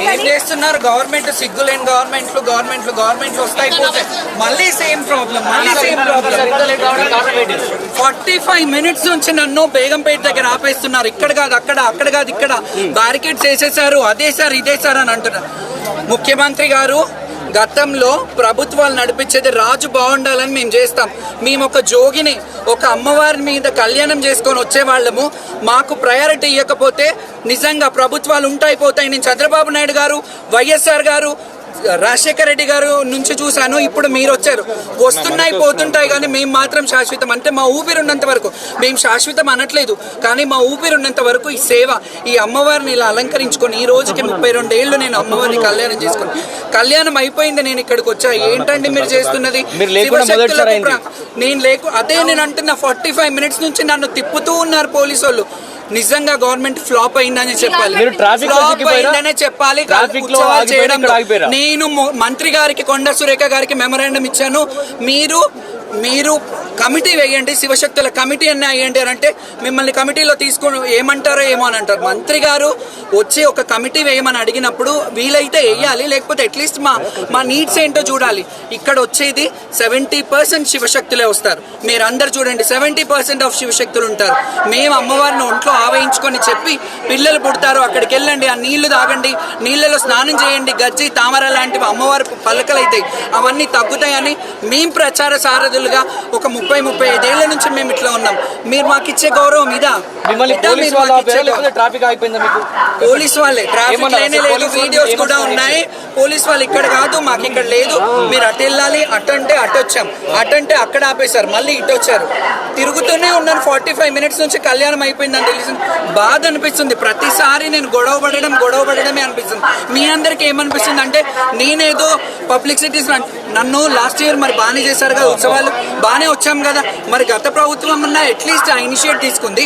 ఏం చేస్తున్నారు గవర్నమెంట్? సిగ్గులేని గవర్నమెంట్లు వస్తాయి పోతాయి, మళ్ళీ సేమ్ ప్రాబ్లం. 45 minutes నుంచి నన్ను బేగంపేట దగ్గర ఆపేస్తున్నారు. ఇక్కడ కాదు అక్కడ, అక్కడ కాదు ఇక్కడ, బ్యారికేడ్స్ వేసేసారు, అదే సార్ ఇదే సార్ అని అంటున్నారు. ముఖ్యమంత్రి గారు గతంలో ప్రభుత్వాలు నడిపించేది రాజు బాగుండాలని మేము చేస్తాం. మేము ఒక జోగిని, ఒక అమ్మవారి మీద కళ్యాణం చేసుకొని వచ్చేవాళ్ళము. మాకు ప్రయారిటీ ఇవ్వకపోతే నిజంగా ప్రభుత్వాలు ఉంటాయి పోతాయి. నేను చంద్రబాబు నాయుడు గారు, వైఎస్ఆర్ గారు, రాజశేఖర రెడ్డి గారు నుంచి చూశాను. ఇప్పుడు మీరు వచ్చారు, వస్తున్నాయి పోతుంటాయి, కానీ మేము మాత్రం శాశ్వతం. అంటే మా ఊపిరి ఉన్నంత వరకు, మేము శాశ్వతం అనట్లేదు, కానీ మా ఊపిరి ఉన్నంత వరకు ఈ సేవ, ఈ అమ్మవారిని ఇలా అలంకరించుకొని ఈ రోజుకి 32 ఏళ్ళు నేను అమ్మవారిని కళ్యాణం చేసుకుని, కళ్యాణం అయిపోయింది, నేను ఇక్కడికి వచ్చా. ఏంటండి మీరు చేస్తున్నది? అదే నేను అంటున్నా. 45 minutes నుంచి నన్ను తిప్పుతూ ఉన్నారు పోలీసు వాళ్ళు. నిజంగా గవర్నమెంట్ ఫ్లాప్ అయిందని చెప్పాలి, ఫ్లాప్ అయిందనే చెప్పాలి. నేను మంత్రి గారికి, కొండ సురేఖ గారికి మెమరాండం ఇచ్చాను. మీరు కమిటీ వేయండి, శివశక్తుల కమిటీ అన్నీ వేయండి అని అంటే మిమ్మల్ని కమిటీలో తీసుకుని ఏమంటారో ఏమో అని అంటారు. మంత్రి గారు వచ్చి ఒక కమిటీ వేయమని అడిగినప్పుడు వీలైతే వేయాలి, లేకపోతే అట్లీస్ట్ మా నీడ్స్ ఏంటో చూడాలి. ఇక్కడ వచ్చేది 70% శివశక్తులే వస్తారు. మీరు అందరు చూడండి, 70% ఆఫ్ శివశక్తులు ఉంటారు. మేము అమ్మవారిని ఒంట్లో ఆవహించుకొని చెప్పి పిల్లలు పుడతారు, అక్కడికి వెళ్ళండి, ఆ నీళ్లు తాగండి, నీళ్ళలో స్నానం చేయండి, గజ్జి తామర లాంటివి అమ్మవారి పలకలు అవుతాయి, అవన్నీ తగ్గుతాయని మేము ప్రచార సారథులుగా ఒక 30-35 ఏళ్ల నుంచి మేము ఇట్లా ఉన్నాం. మీరు మాకు ఇచ్చే గౌరవం ఇదా? పోలీస్ వాళ్ళే, ట్రాఫిక్ లేనే లేదు, వీడియోస్ కూడా ఉన్నాయి. పోలీస్ వాళ్ళు ఇక్కడ కాదు, మాకు ఇక్కడ లేదు, మీరు అటు వెళ్ళాలి, అటంటే అటు వచ్చాం, అటంటే అక్కడ ఆపేశారు, మళ్ళీ ఇటు వచ్చారు, తిరుగుతూనే ఉన్నాను. 45 minutes నుంచి కళ్యాణం అయిపోయిందని తెలిసింది. బాధ అనిపిస్తుంది. ప్రతిసారి నేను గొడవ పడడమే అనిపిస్తుంది. మీ అందరికి ఏమనిపిస్తుంది అంటే నేనేదో పబ్లిసిటీస్, నన్ను లాస్ట్ ఇయర్ మరి బాగానే చేశారు కదా ఉత్సవాలు, బాగానే వచ్చాం కదా, మరి గత ప్రభుత్వం అన్నా అట్లీస్ట్ ఆ ఇనిషియేట్ తీసుకుంది.